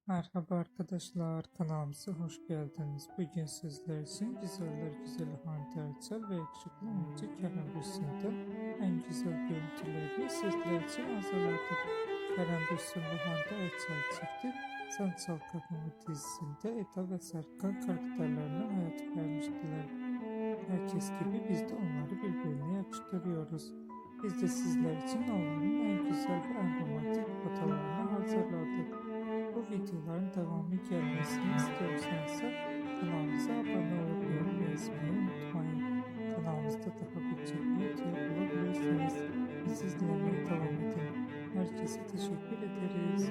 Merhaba arkadaşlar, kanalımıza hoş geldiniz. Bugün sizler için güzeller güzeli Hande Erçel ve yakışıklı oyuncu Kerem Bürsin'den en güzel görüntülerini sizler için hazırladık. Kerem Bürsin ve Hande Erçel çifti Sen Çal Kapımı dizisinde Eda ve Serkan karakterlerine hayat vermiştiler. Herkes gibi biz de onları birbirine yakıştırıyoruz. Biz de sizler için onların en güzel ve en romantik fotoğraflarını hazırladık. Bu videoların devamı gelmesini istiyorsanız kanalımıza abone olup yorum yazmayı unutmayın. Kanalımızda daha birçok video bulabilirsiniz. Bizi izlemeye devam edin. Herkese teşekkür ederiz.